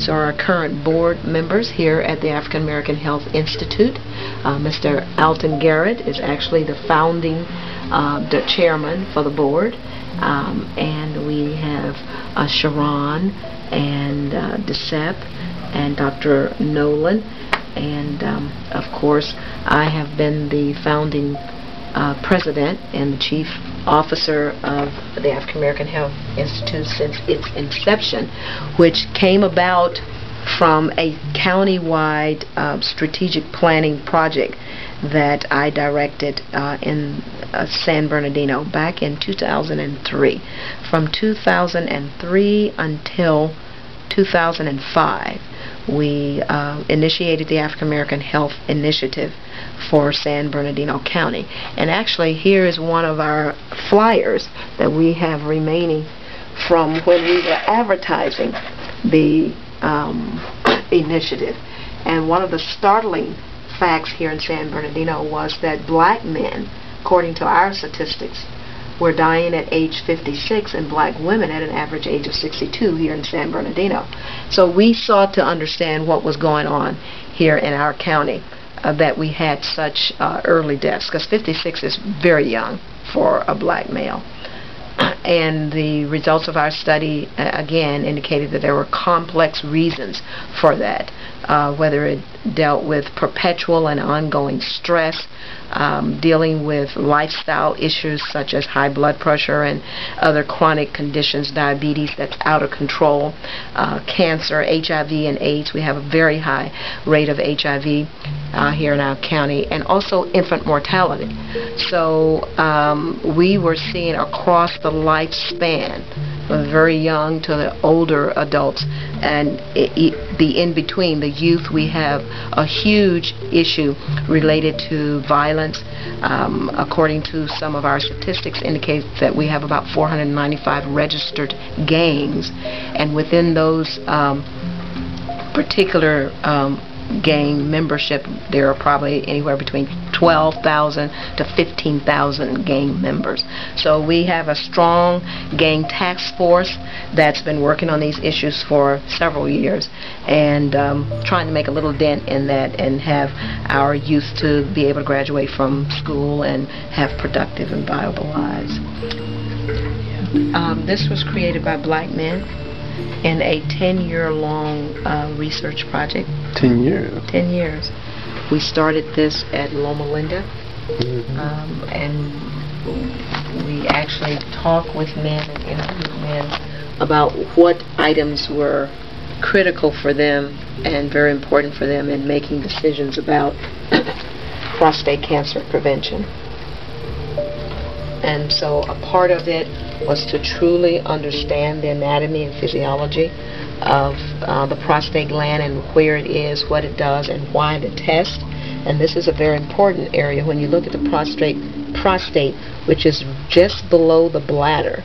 These are our current board members here at the African American Health Institute. Mr. Alton Garrett is actually the founding the chairman for the board, and we have Sharon and Decep and Dr. Nolan, and of course I have been the founding president and the chief officer of the African American Health Institute since its inception, which came about from a county-wide strategic planning project that I directed in San Bernardino back in 2003. From 2003 until 2005, we initiated the African American Health Initiative for San Bernardino County. And actually, here is one of our flyers that we have remaining from when we were advertising the initiative. And one of the startling facts here in San Bernardino was that black men, according to our statistics, were dying at age 56 and black women at an average age of 62 here in San Bernardino. So we sought to understand what was going on here in our county, that we had such early deaths, because 56 is very young for a black male. And the results of our study again indicated that there were complex reasons for that, whether it dealt with perpetual and ongoing stress, dealing with lifestyle issues such as high blood pressure and other chronic conditions, diabetes that's out of control, cancer, HIV and AIDS. We have a very high rate of HIV here in our county, and also infant mortality. So we were seeing across the lifespan, from very young to the older adults, and the in between, the youth, we have a huge issue related to violence. According to some of our statistics, indicate that we have about 495 registered gangs, and within those particular gang membership, there are probably anywhere between 12,000 to 15,000 gang members. So we have a strong gang task force that's been working on these issues for several years, and trying to make a little dent in that and have our youth to be able to graduate from school and have productive and viable lives. This was created by black men in a 10-year-long research project. 10 years? 10 years. We started this at Loma Linda, and we actually talked with men and interviewed men about what items were critical for them and very important for them in making decisions about prostate cancer prevention. And so a part of it was to truly understand the anatomy and physiology of the prostate gland and where it is, what it does, and why the test. And this is a very important area. When you look at the prostate, which is just below the bladder,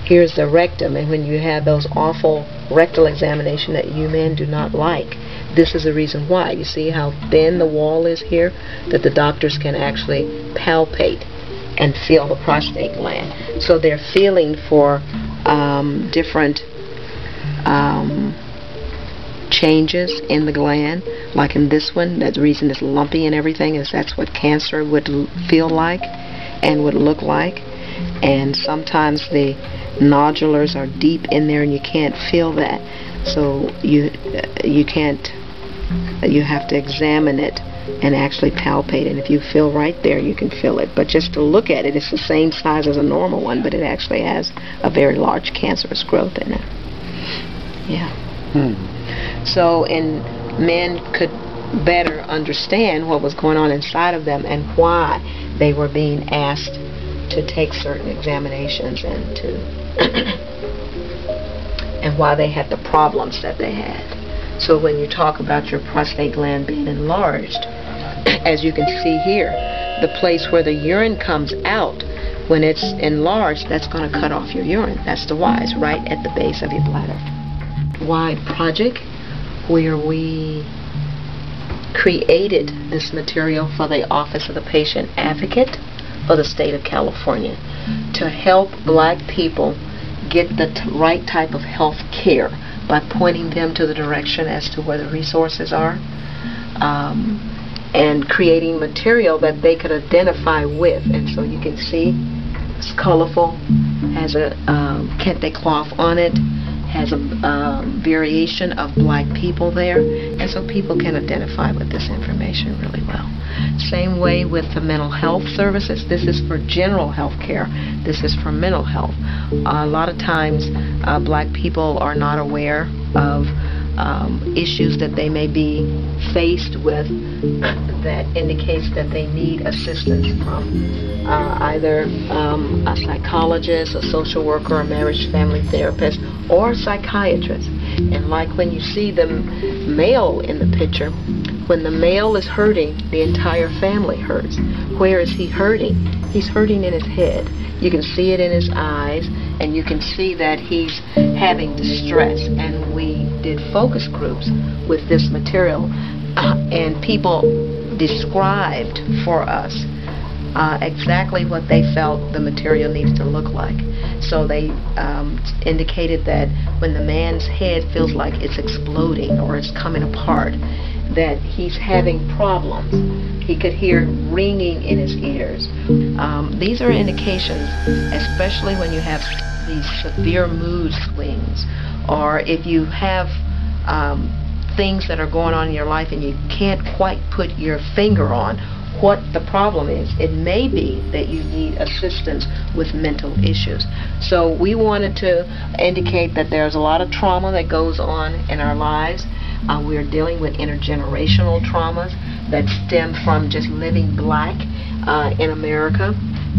here's the rectum, and when you have those awful rectal examination that you men do not like, this is the reason why. You see how thin the wall is here, that the doctors can actually palpate and feel the prostate gland. So they're feeling for different changes in the gland, like in this one. That's the reason it's lumpy and everything, is that's what cancer would feel like and would look like. And sometimes the nodulars are deep in there and you can't feel that, so you have to examine it and actually palpate, and if you feel right there, you can feel it. But just to look at it, it's the same size as a normal one, but it actually has a very large cancerous growth in it. Yeah. So, and men could better understand what was going on inside of them and why they were being asked to take certain examinations and to and why they had the problems that they had. So when you talk about your prostate gland being enlarged, as you can see here, the place where the urine comes out, when it's enlarged, that's going to cut off your urine. That's the why. It's right at the base of your bladder. Wide project where we created this material for the Office of the Patient Advocate for the state of California to help black people get the right type of health care by pointing them to the direction as to where the resources are, and creating material that they could identify with. And so you can see it's colorful, has a kente cloth on it, has a variation of black people there, and so people can identify with this information really well. Same way with the mental health services. This is for general health care. This is for mental health. A lot of times black people are not aware of issues that they may be faced with that indicates that they need assistance from either a psychologist, a social worker, a marriage family therapist, or a psychiatrist. And like when you see the male in the picture, when the male is hurting, the entire family hurts. Where is he hurting? He's hurting in his head. You can see it in his eyes, and you can see that he's having distress. And we did focus groups with this material, and people described for us exactly what they felt the material needs to look like. So they indicated that when the man's head feels like it's exploding or it's coming apart, that he's having problems. He could hear ringing in his ears. These are indications, especially when you have these severe mood swings, or if you have things that are going on in your life and you can't quite put your finger on what the problem is. It may be that you need assistance with mental issues. So we wanted to indicate that there's a lot of trauma that goes on in our lives. We are dealing with intergenerational traumas that stem from just living black in America.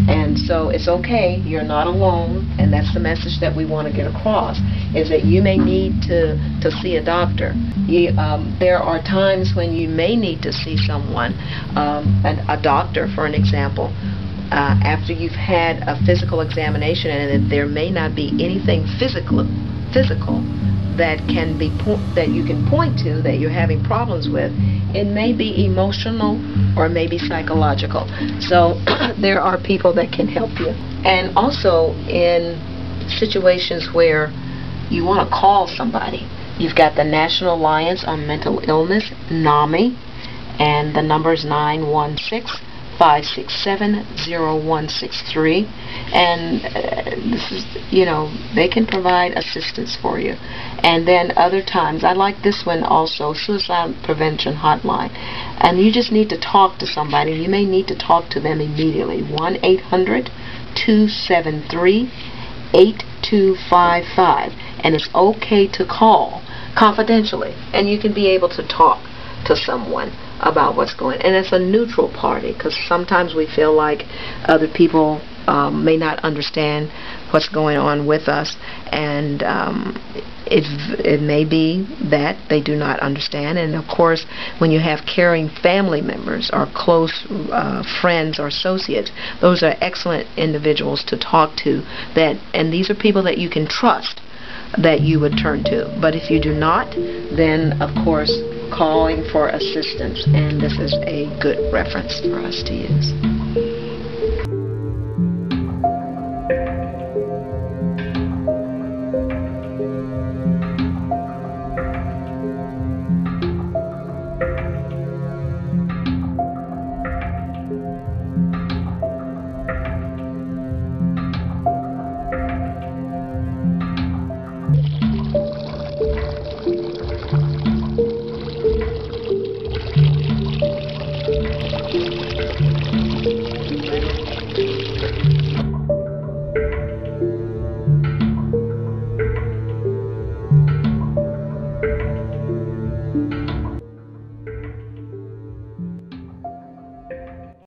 And so it's okay, you're not alone, and that's the message that we want to get across, is that you may need to see a doctor. There are times when you may need to see someone, a doctor for an example, after you've had a physical examination, and that there may not be anything physical that can be that you can point to that you're having problems with. It may be emotional or it may be psychological. So there are people that can help you. And also in situations where you want to call somebody, you've got the National Alliance on Mental Illness, NAMI, and the number is 916-567-0163, and this is, they can provide assistance for you. And then other times, I like this one also, Suicide Prevention Hotline, and you just need to talk to somebody. You may need to talk to them immediately. 1-800-273-8255, and it's okay to call confidentially, and you can be able to talk to someone about what's going on. And it's a neutral party, because sometimes we feel like other people may not understand what's going on with us, and it may be that they do not understand. And of course, when you have caring family members or close friends or associates, those are excellent individuals to talk to, and these are people that you can trust that you would turn to. But if you do not, then of course calling for assistance, and this is a good reference for us to use.